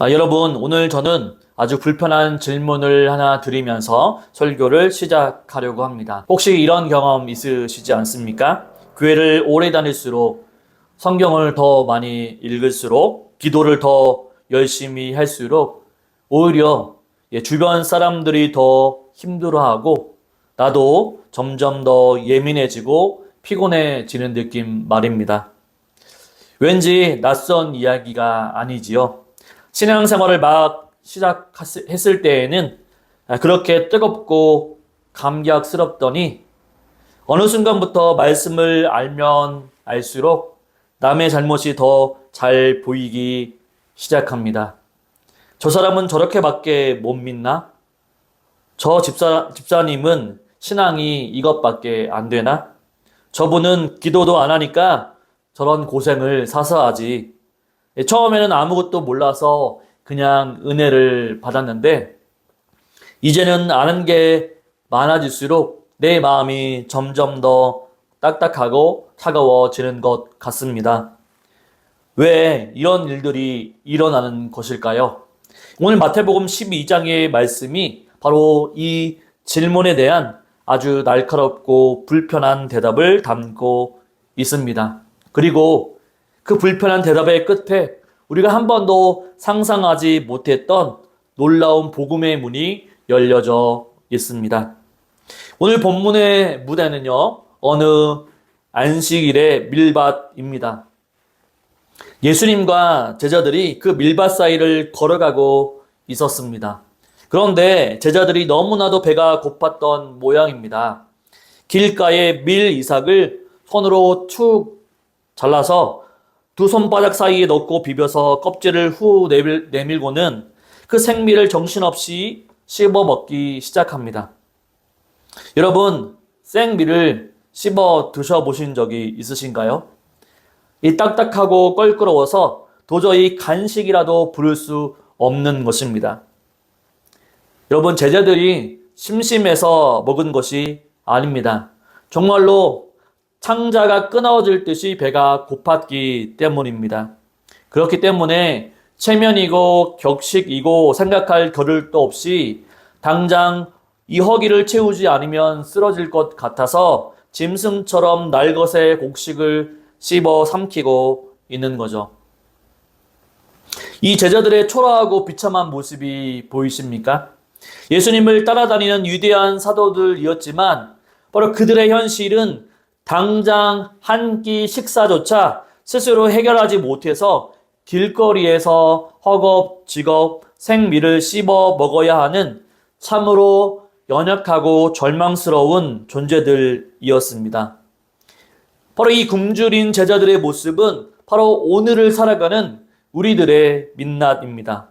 여러분, 오늘 저는 아주 불편한 질문을 하나 드리면서 설교를 시작하려고 합니다. 혹시 이런 경험 있으시지 않습니까? 교회를 오래 다닐수록 성경을 더 많이 읽을수록 기도를 더 열심히 할수록 오히려 주변 사람들이 더 힘들어하고 나도 점점 더 예민해지고 피곤해지는 느낌 말입니다. 왠지 낯선 이야기가 아니지요. 신앙생활을 막 시작했을 때에는 그렇게 뜨겁고 감격스럽더니 어느 순간부터 말씀을 알면 알수록 남의 잘못이 더 잘 보이기 시작합니다. 저 사람은 저렇게밖에 못 믿나? 저 집사님은 신앙이 이것밖에 안 되나? 저분은 기도도 안 하니까 저런 고생을 사서 하지. 처음에는 아무것도 몰라서 그냥 은혜를 받았는데 이제는 아는 게 많아질수록 내 마음이 점점 더 딱딱하고 차가워지는 것 같습니다. 왜 이런 일들이 일어나는 것일까요? 오늘 마태복음 12장의 말씀이 바로 이 질문에 대한 아주 날카롭고 불편한 대답을 담고 있습니다. 그리고 그 불편한 대답의 끝에 우리가 한 번도 상상하지 못했던 놀라운 복음의 문이 열려져 있습니다. 오늘 본문의 무대는요, 어느 안식일의 밀밭입니다. 예수님과 제자들이 그 밀밭 사이를 걸어가고 있었습니다. 그런데 제자들이 너무나도 배가 고팠던 모양입니다. 길가에 밀 이삭을 손으로 툭 잘라서 두 손바닥 사이에 넣고 비벼서 껍질을 후 내밀고는 그 생밀을 정신없이 씹어 먹기 시작합니다. 여러분, 생밀을 씹어 드셔보신 적이 있으신가요? 이 딱딱하고 껄끄러워서 도저히 간식이라도 부를 수 없는 것입니다. 여러분, 제자들이 심심해서 먹은 것이 아닙니다. 정말로 창자가 끊어질 듯이 배가 고팠기 때문입니다. 그렇기 때문에 체면이고 격식이고 생각할 겨를도 없이 당장 이 허기를 채우지 않으면 쓰러질 것 같아서 짐승처럼 날것의 곡식을 씹어 삼키고 있는 거죠. 이 제자들의 초라하고 비참한 모습이 보이십니까? 예수님을 따라다니는 위대한 사도들이었지만 바로 그들의 현실은 당장 한 끼 식사조차 스스로 해결하지 못해서 길거리에서 허겁지겁 생미를 씹어 먹어야 하는 참으로 연약하고 절망스러운 존재들이었습니다. 바로 이 굶주린 제자들의 모습은 바로 오늘을 살아가는 우리들의 민낯입니다.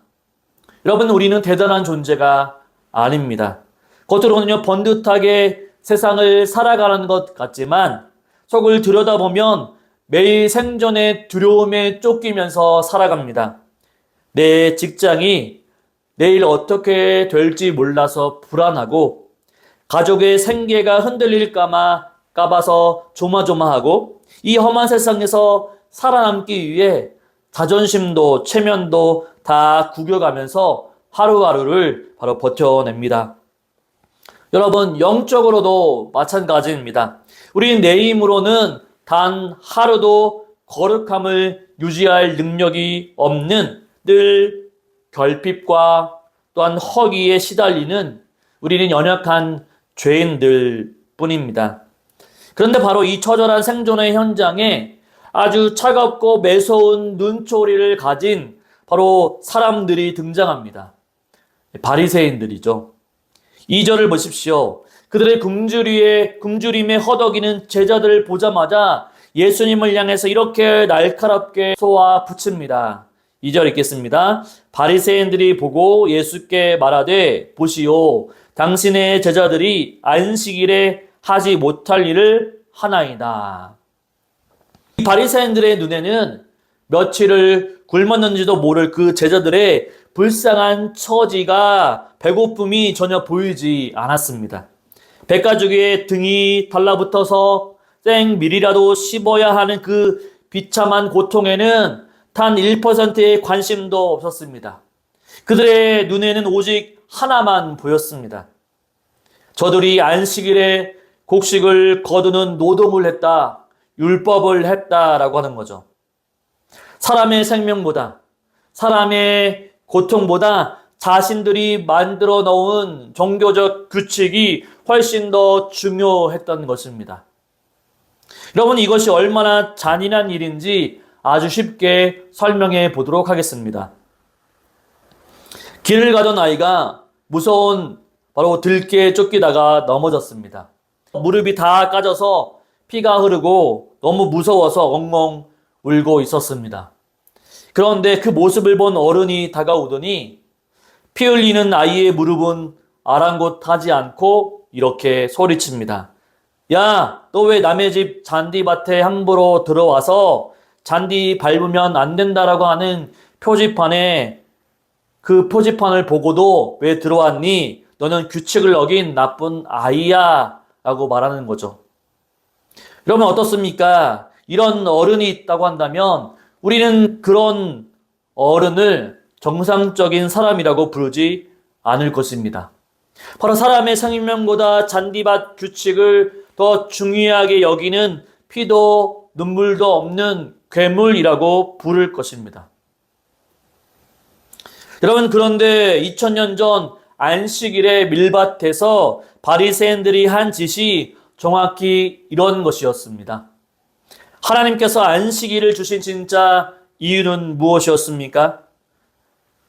여러분, 우리는 대단한 존재가 아닙니다. 겉으로는요, 번듯하게 세상을 살아가는 것 같지만 속을 들여다보면 매일 생존의 두려움에 쫓기면서 살아갑니다. 내 직장이 내일 어떻게 될지 몰라서 불안하고 가족의 생계가 흔들릴까봐서 조마조마하고 이 험한 세상에서 살아남기 위해 자존심도 체면도 다 구겨가면서 하루하루를 바로 버텨냅니다. 여러분, 영적으로도 마찬가지입니다. 우리는 내 힘으로는 단 하루도 거룩함을 유지할 능력이 없는 늘 결핍과 또한 허기에 시달리는 우리는 연약한 죄인들 뿐입니다. 그런데 바로 이 처절한 생존의 현장에 아주 차갑고 매서운 눈초리를 가진 바로 사람들이 등장합니다. 바리새인들이죠. 2절을 보십시오. 그들의 굶주림에 허덕이는 제자들을 보자마자 예수님을 향해서 이렇게 날카롭게 쏘아붙입니다. 2절 읽겠습니다. 바리새인들이 보고 예수께 말하되 보시오, 당신의 제자들이 안식일에 하지 못할 일을 하나이다. 이 바리새인들의 눈에는 며칠을 굶었는지도 모를 그 제자들의 불쌍한 처지가 배고픔이 전혀 보이지 않았습니다. 백가죽의 등이 달라붙어서 생밀이라도 씹어야 하는 그 비참한 고통에는 단 1%의 관심도 없었습니다. 그들의 눈에는 오직 하나만 보였습니다. 저들이 안식일에 곡식을 거두는 노동을 했다, 율법을 했다라고 하는 거죠. 사람의 생명보다, 사람의 고통보다 자신들이 만들어 놓은 종교적 규칙이 훨씬 더 중요했던 것입니다. 여러분, 이것이 얼마나 잔인한 일인지 아주 쉽게 설명해 보도록 하겠습니다. 길을 가던 아이가 무서운 바로 들개에 쫓기다가 넘어졌습니다. 무릎이 다 까져서 피가 흐르고 너무 무서워서 엉엉 울고 있었습니다. 그런데 그 모습을 본 어른이 다가오더니 피 흘리는 아이의 무릎은 아랑곳하지 않고 이렇게 소리칩니다. 야, 너 왜 남의 집 잔디밭에 함부로 들어와서 잔디 밟으면 안 된다라고 하는 표지판에 그 표지판을 보고도 왜 들어왔니? 너는 규칙을 어긴 나쁜 아이야 라고 말하는 거죠. 여러분 어떻습니까? 이런 어른이 있다고 한다면 우리는 그런 어른을 정상적인 사람이라고 부르지 않을 것입니다. 바로 사람의 생명보다 잔디밭 규칙을 더 중요하게 여기는 피도 눈물도 없는 괴물이라고 부를 것입니다. 여러분, 그런데 2000년 전 안식일의 밀밭에서 바리새인들이 한 짓이 정확히 이런 것이었습니다. 하나님께서 안식일을 주신 진짜 이유는 무엇이었습니까?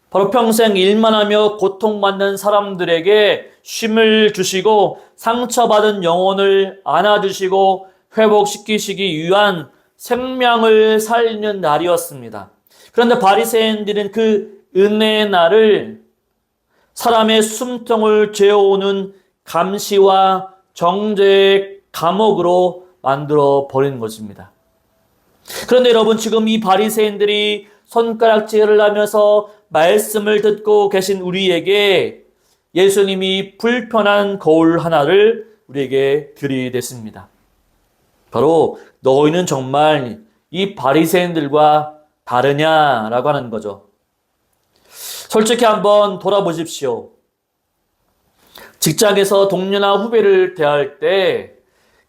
바로 평생 일만 하며 고통받는 사람들에게 쉼을 주시고 상처받은 영혼을 안아주시고 회복시키시기 위한 생명을 살리는 날이었습니다. 그런데 바리새인들은 그 은혜의 날을 사람의 숨통을 죄어오는 감시와 정죄의 감옥으로 만들어 버린 것입니다. 그런데 여러분, 지금 이 바리새인들이 손가락질을 하면서 말씀을 듣고 계신 우리에게 예수님이 불편한 거울 하나를 우리에게 들이댔습니다. 바로 너희는 정말 이 바리새인들과 다르냐라고 하는 거죠. 솔직히 한번 돌아보십시오. 직장에서 동료나 후배를 대할 때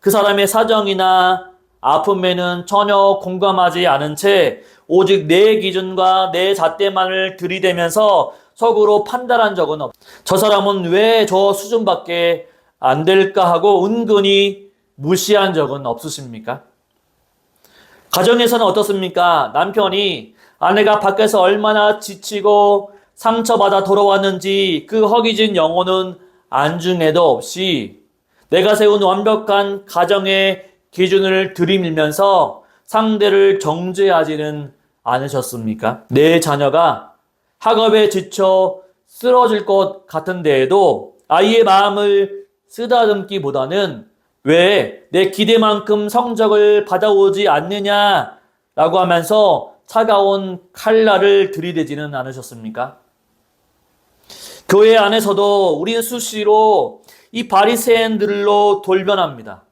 그 사람의 사정이나 아픔에는 전혀 공감하지 않은 채 오직 내 기준과 내 잣대만을 들이대면서 속으로 판단한 적은 없습니다. 저 사람은 왜 저 수준밖에 안 될까 하고 은근히 무시한 적은 없으십니까? 가정에서는 어떻습니까? 남편이 아내가 밖에서 얼마나 지치고 상처받아 돌아왔는지 그 허기진 영혼은 안중에도 없이 내가 세운 완벽한 가정의 기준을 들이밀면서 상대를 정죄하지는 않으셨습니까? 내 자녀가 학업에 지쳐 쓰러질 것 같은데에도 아이의 마음을 쓰다듬기보다는 왜 내 기대만큼 성적을 받아오지 않느냐라고 하면서 차가운 칼날을 들이대지는 않으셨습니까? 교회 안에서도 우리는 수시로 이 바리새인들로 돌변합니다.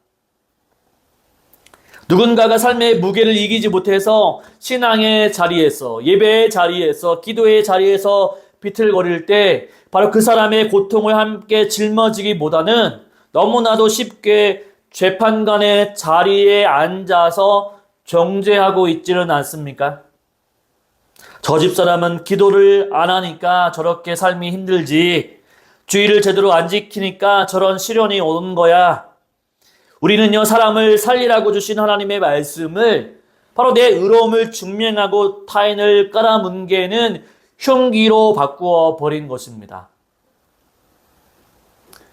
누군가가 삶의 무게를 이기지 못해서 신앙의 자리에서, 예배의 자리에서, 기도의 자리에서 비틀거릴 때 바로 그 사람의 고통을 함께 짊어지기보다는 너무나도 쉽게 재판관의 자리에 앉아서 정죄하고 있지는 않습니까? 저 집사람은 기도를 안 하니까 저렇게 삶이 힘들지. 주의를 제대로 안 지키니까 저런 시련이 오는 거야. 우리는요, 사람을 살리라고 주신 하나님의 말씀을 바로 내 의로움을 증명하고 타인을 깔아뭉개는 흉기로 바꾸어 버린 것입니다.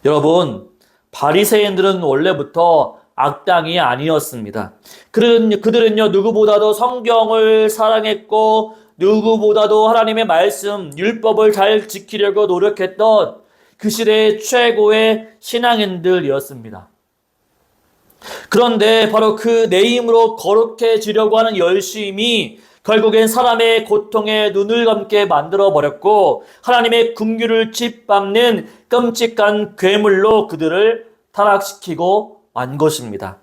여러분, 바리새인들은 원래부터 악당이 아니었습니다. 그들은요, 누구보다도 성경을 사랑했고 누구보다도 하나님의 말씀, 율법을 잘 지키려고 노력했던 그 시대의 최고의 신앙인들이었습니다. 그런데 바로 그 내 힘으로 거룩해지려고 하는 열심이 결국엔 사람의 고통에 눈을 감게 만들어버렸고 하나님의 긍휼을 짓밟는 끔찍한 괴물로 그들을 타락시키고 만 것입니다.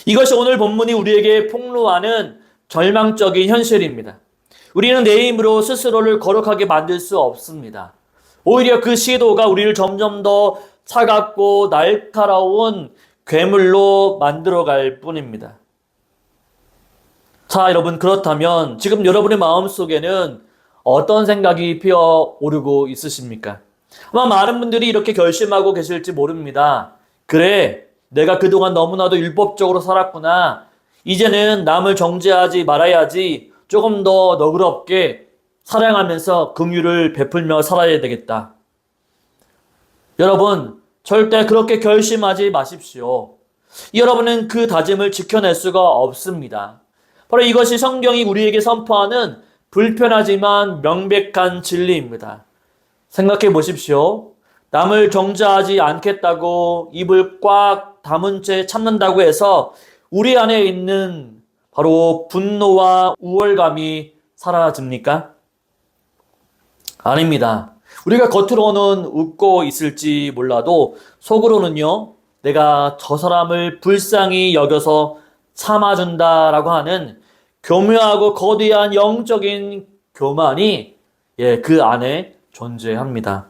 이것이 오늘 본문이 우리에게 폭로하는 절망적인 현실입니다. 우리는 내 힘으로 스스로를 거룩하게 만들 수 없습니다. 오히려 그 시도가 우리를 점점 더 차갑고 날카로운 괴물로 만들어갈 뿐입니다. 자, 여러분, 그렇다면 지금 여러분의 마음속에는 어떤 생각이 피어오르고 있으십니까? 아마 많은 분들이 이렇게 결심하고 계실지 모릅니다. 그래, 내가 그동안 너무나도 율법적으로 살았구나. 이제는 남을 정죄하지 말아야지. 조금 더 너그럽게 사랑하면서 긍휼을 베풀며 살아야 되겠다. 여러분, 절대 그렇게 결심하지 마십시오. 여러분은 그 다짐을 지켜낼 수가 없습니다. 바로 이것이 성경이 우리에게 선포하는 불편하지만 명백한 진리입니다. 생각해 보십시오. 남을 정죄하지 않겠다고 입을 꽉 다문 채 참는다고 해서 우리 안에 있는 바로 분노와 우월감이 사라집니까? 아닙니다. 우리가 겉으로는 웃고 있을지 몰라도 속으로는요, 내가 저 사람을 불쌍히 여겨서 참아준다라고 하는 교묘하고 거대한 영적인 교만이 그 안에 존재합니다.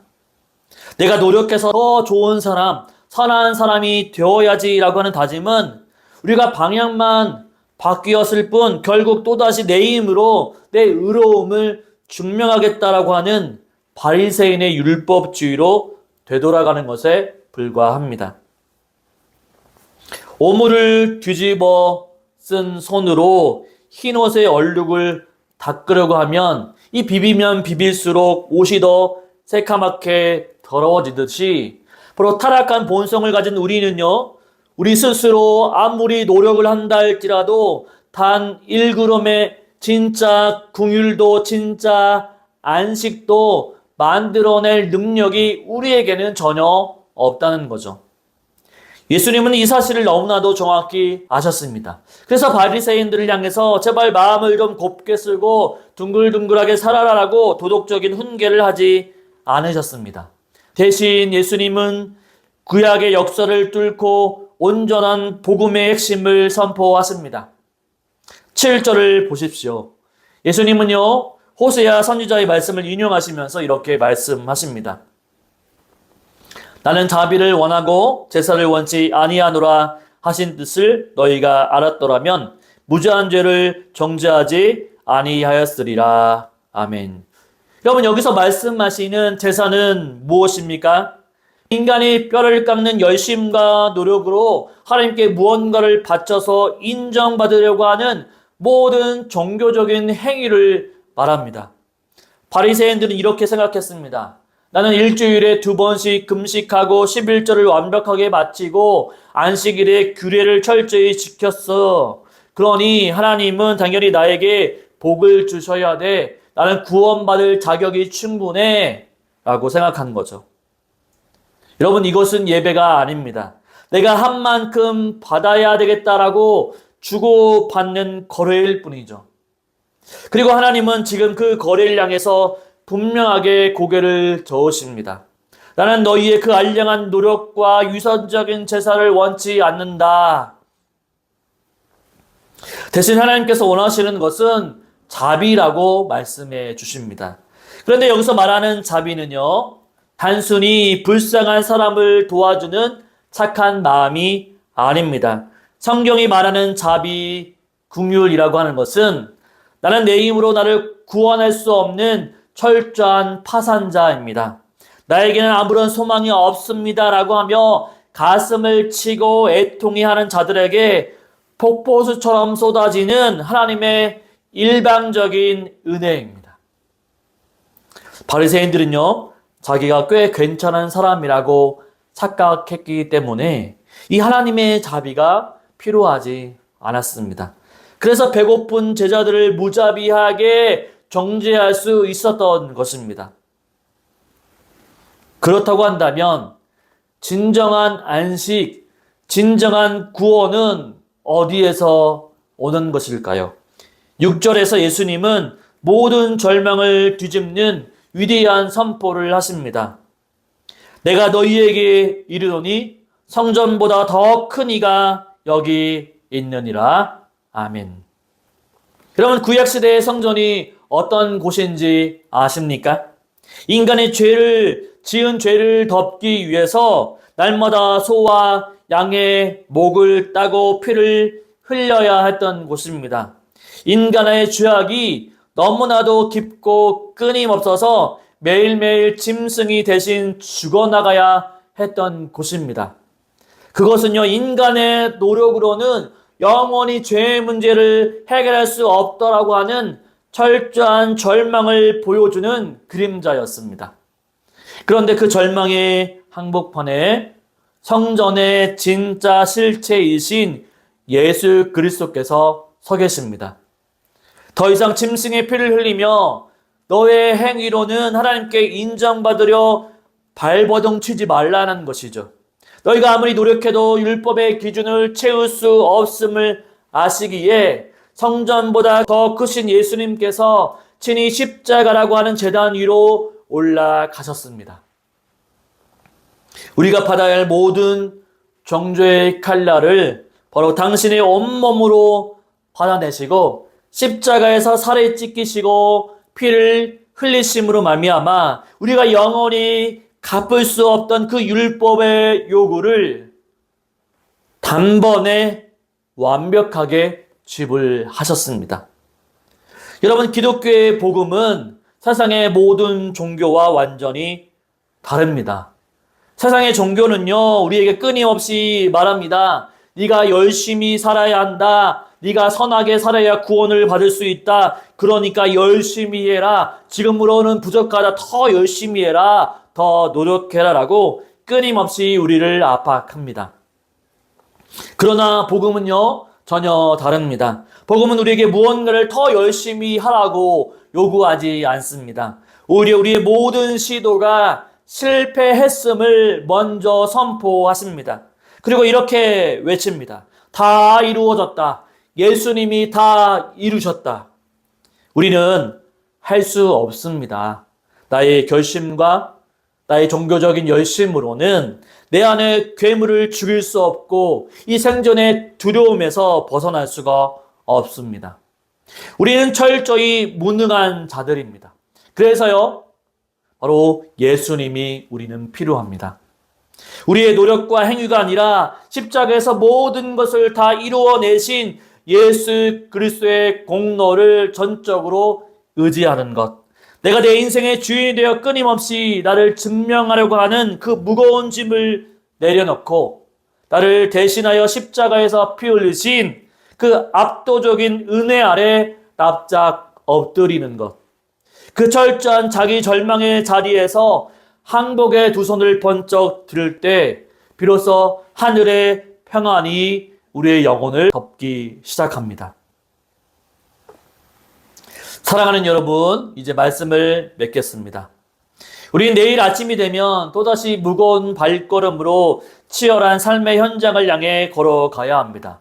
내가 노력해서 더 좋은 사람, 선한 사람이 되어야지라고 하는 다짐은 우리가 방향만 바뀌었을 뿐 결국 또다시 내 힘으로 내 의로움을 증명하겠다라고 하는 바리새인의 율법주의로 되돌아가는 것에 불과합니다. 오물을 뒤집어 쓴 손으로 흰옷의 얼룩을 닦으려고 하면 이 비비면 비빌수록 옷이 더 새카맣게 더러워지듯이 바로 타락한 본성을 가진 우리는요, 우리 스스로 아무리 노력을 한다 할지라도 단 1그램의 진짜 긍휼도 진짜 안식도 만들어낼 능력이 우리에게는 전혀 없다는 거죠. 예수님은 이 사실을 너무나도 정확히 아셨습니다. 그래서 바리새인들을 향해서 제발 마음을 좀 곱게 쓰고 둥글둥글하게 살아라라고 도덕적인 훈계를 하지 않으셨습니다. 대신 예수님은 구약의 역사를 뚫고 온전한 복음의 핵심을 선포하십니다. 7절을 보십시오. 예수님은요, 호세아 선지자의 말씀을 인용하시면서 이렇게 말씀하십니다. 나는 자비를 원하고 제사를 원치 아니하노라 하신 뜻을 너희가 알았더라면 무죄한 죄를 정죄하지 아니하였으리라. 아멘. 여러분, 여기서 말씀하시는 제사는 무엇입니까? 인간이 뼈를 깎는 열심과 노력으로 하나님께 무언가를 바쳐서 인정받으려고 하는 모든 종교적인 행위를 말합니다. 바리새인들은 이렇게 생각했습니다. 나는 일주일에 2번씩 금식하고 11절을 완벽하게 마치고 안식일에 규례를 철저히 지켰어. 그러니 하나님은 당연히 나에게 복을 주셔야 돼. 나는 구원받을 자격이 충분해. 라고 생각한 거죠. 여러분, 이것은 예배가 아닙니다. 내가 한 만큼 받아야 되겠다라고 주고받는 거래일 뿐이죠. 그리고 하나님은 지금 그 거래를 향해서 분명하게 고개를 저으십니다. 나는 너희의 그 알량한 노력과 유선적인 제사를 원치 않는다. 대신 하나님께서 원하시는 것은 자비라고 말씀해 주십니다. 그런데 여기서 말하는 자비는요, 단순히 불쌍한 사람을 도와주는 착한 마음이 아닙니다. 성경이 말하는 자비, 긍휼이라고 하는 것은 나는 내 힘으로 나를 구원할 수 없는 철저한 파산자입니다. 나에게는 아무런 소망이 없습니다라고 하며 가슴을 치고 애통해하는 자들에게 폭포수처럼 쏟아지는 하나님의 일방적인 은혜입니다. 바리새인들은요, 자기가 꽤 괜찮은 사람이라고 착각했기 때문에 이 하나님의 자비가 필요하지 않았습니다. 그래서 배고픈 제자들을 무자비하게 정죄할 수 있었던 것입니다. 그렇다고 한다면 진정한 안식, 진정한 구원은 어디에서 오는 것일까요? 6절에서 예수님은 모든 절망을 뒤집는 위대한 선포를 하십니다. 내가 너희에게 이르노니 성전보다 더 큰 이가 여기 있느니라. 아멘. 여러분, 구약시대의 성전이 어떤 곳인지 아십니까? 인간의 지은 죄를 덮기 위해서 날마다 소와 양의 목을 따고 피를 흘려야 했던 곳입니다. 인간의 죄악이 너무나도 깊고 끊임없어서 매일매일 짐승이 대신 죽어나가야 했던 곳입니다. 그것은요, 인간의 노력으로는 영원히 죄의 문제를 해결할 수 없다라고 하는 철저한 절망을 보여주는 그림자였습니다. 그런데 그 절망의 항복판에 성전의 진짜 실체이신 예수 그리스도께서 서 계십니다. 더 이상 짐승의 피를 흘리며 너의 행위로는 하나님께 인정받으려 발버둥 치지 말라는 것이죠. 너희가 아무리 노력해도 율법의 기준을 채울 수 없음을 아시기에 성전보다 더 크신 예수님께서 친히 십자가라고 하는 제단 위로 올라가셨습니다. 우리가 받아야 할 모든 정죄의 칼날을 바로 당신의 온몸으로 받아내시고 십자가에서 살에 찢기시고 피를 흘리심으로 말미암아 우리가 영원히 갚을 수 없던 그 율법의 요구를 단번에 완벽하게 지불하셨습니다. 여러분, 기독교의 복음은 세상의 모든 종교와 완전히 다릅니다. 세상의 종교는요, 우리에게 끊임없이 말합니다. 네가 열심히 살아야 한다. 네가 선하게 살아야 구원을 받을 수 있다. 그러니까 열심히 해라. 지금으로는 부족하다. 더 열심히 해라. 더 노력해라. 라고 끊임없이 우리를 압박합니다. 그러나 복음은요, 전혀 다릅니다. 복음은 우리에게 무언가를 더 열심히 하라고 요구하지 않습니다. 오히려 우리의 모든 시도가 실패했음을 먼저 선포하십니다. 그리고 이렇게 외칩니다. 다 이루어졌다. 예수님이 다 이루셨다. 우리는 할 수 없습니다. 나의 결심과 나의 종교적인 열심으로는 내 안에 괴물을 죽일 수 없고 이 생존의 두려움에서 벗어날 수가 없습니다. 우리는 철저히 무능한 자들입니다. 그래서요, 바로 예수님이 우리는 필요합니다. 우리의 노력과 행위가 아니라 십자가에서 모든 것을 다 이루어내신 예수 그리스도의 공로를 전적으로 의지하는 것. 내가 내 인생의 주인이 되어 끊임없이 나를 증명하려고 하는 그 무거운 짐을 내려놓고 나를 대신하여 십자가에서 피 흘리신 그 압도적인 은혜 아래 납작 엎드리는 것. 그 철저한 자기 절망의 자리에서 항복의 두 손을 번쩍 들 때 비로소 하늘의 평안이 우리의 영혼을 덮기 시작합니다. 사랑하는 여러분, 이제 말씀을 맺겠습니다. 우리는 내일 아침이 되면 또다시 무거운 발걸음으로 치열한 삶의 현장을 향해 걸어가야 합니다.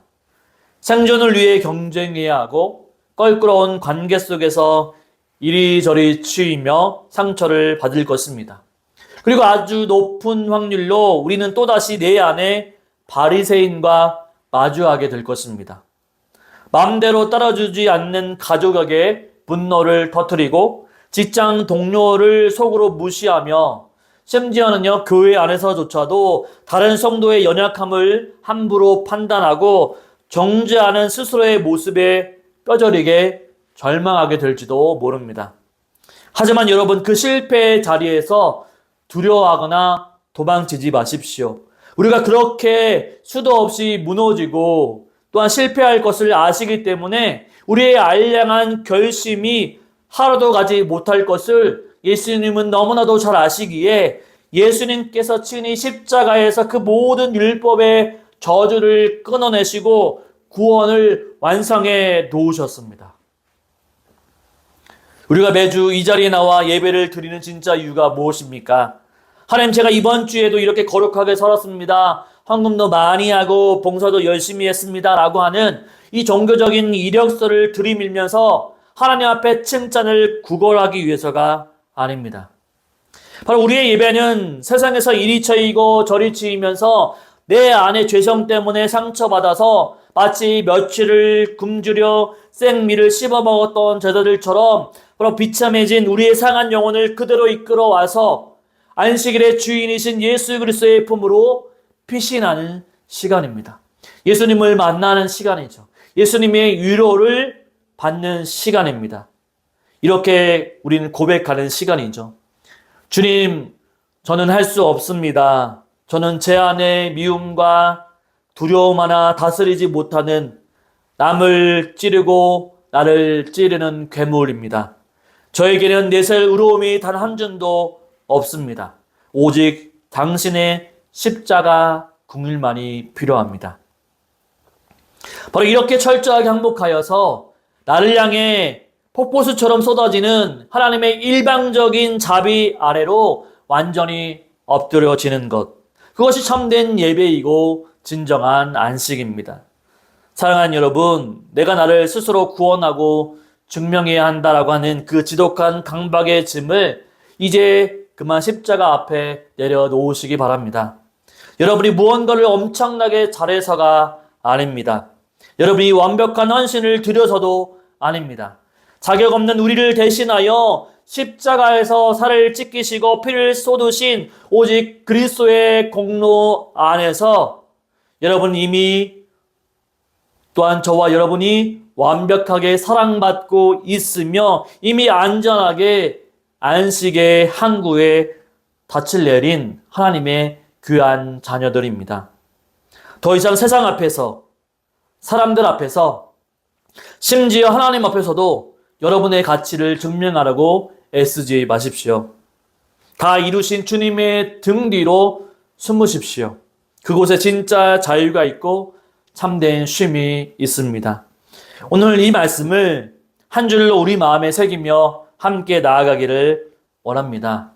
생존을 위해 경쟁해야 하고 껄끄러운 관계 속에서 이리저리 치이며 상처를 받을 것입니다. 그리고 아주 높은 확률로 우리는 또다시 내 안에 바리새인과 마주하게 될 것입니다. 마음대로 따라주지 않는 가족에게 분노를 터뜨리고 직장 동료를 속으로 무시하며 심지어는요, 교회 안에서조차도 다른 성도의 연약함을 함부로 판단하고 정죄하는 스스로의 모습에 뼈저리게 절망하게 될지도 모릅니다. 하지만 여러분, 그 실패의 자리에서 두려워하거나 도망치지 마십시오. 우리가 그렇게 수도 없이 무너지고 또한 실패할 것을 아시기 때문에 우리의 알량한 결심이 하루도 가지 못할 것을 예수님은 너무나도 잘 아시기에 예수님께서 친히 십자가에서 그 모든 율법의 저주를 끊어내시고 구원을 완성해 놓으셨습니다. 우리가 매주 이 자리에 나와 예배를 드리는 진짜 이유가 무엇입니까? 하나님, 제가 이번 주에도 이렇게 거룩하게 살았습니다. 헌금도 많이 하고 봉사도 열심히 했습니다. 라고 하는 이 종교적인 이력서를 들이밀면서 하나님 앞에 칭찬을 구걸하기 위해서가 아닙니다. 바로 우리의 예배는 세상에서 이리 쳐이고 저리 치이면서 내 안의 죄성 때문에 상처받아서 마치 며칠을 굶주려 생미를 씹어 먹었던 제자들처럼 바로 비참해진 우리의 상한 영혼을 그대로 이끌어와서 안식일의 주인이신 예수 그리스도의 품으로 피신하는 시간입니다. 예수님을 만나는 시간이죠. 예수님의 위로를 받는 시간입니다. 이렇게 우리는 고백하는 시간이죠. 주님, 저는 할 수 없습니다. 저는 제 안의 미움과 두려움 하나 다스리지 못하는 남을 찌르고 나를 찌르는 괴물입니다. 저에게는 내셀 의로움이 단 한 줌도 없습니다. 오직 당신의 십자가 긍휼만이 필요합니다. 바로 이렇게 철저하게 항복하여서 나를 향해 폭포수처럼 쏟아지는 하나님의 일방적인 자비 아래로 완전히 엎드려지는 것. 그것이 참된 예배이고 진정한 안식입니다. 사랑하는 여러분, 내가 나를 스스로 구원하고 증명해야 한다라고 하는 그 지독한 강박의 짐을 이제 그만 십자가 앞에 내려놓으시기 바랍니다. 여러분이 무언가를 엄청나게 잘해서가 아닙니다. 여러분이 완벽한 헌신을 드려서도 아닙니다. 자격 없는 우리를 대신하여 십자가에서 살을 찢기시고 피를 쏟으신 오직 그리스도의 공로 안에서 여러분 이미 또한 저와 여러분이 완벽하게 사랑받고 있으며 이미 안전하게 안식의 항구에 닻을 내린 하나님의 귀한 자녀들입니다. 더 이상 세상 앞에서, 사람들 앞에서, 심지어 하나님 앞에서도 여러분의 가치를 증명하려고 애쓰지 마십시오. 다 이루신 주님의 등 뒤로 숨으십시오. 그곳에 진짜 자유가 있고 참된 쉼이 있습니다. 오늘 이 말씀을 한 줄로 우리 마음에 새기며 함께 나아가기를 원합니다.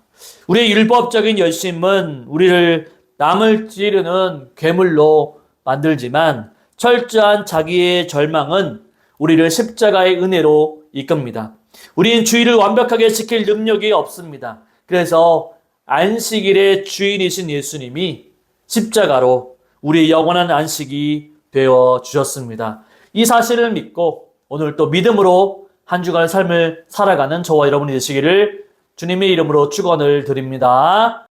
우리의 율법적인 열심은 우리를 남을 찌르는 괴물로 만들지만 철저한 자기의 절망은 우리를 십자가의 은혜로 이끕니다. 우리는 주의를 완벽하게 지킬 능력이 없습니다. 그래서 안식일의 주인이신 예수님이 십자가로 우리의 영원한 안식이 되어 주셨습니다. 이 사실을 믿고 오늘 또 믿음으로 한 주간의 삶을 살아가는 저와 여러분이 되시기를 주님의 이름으로 축원을 드립니다.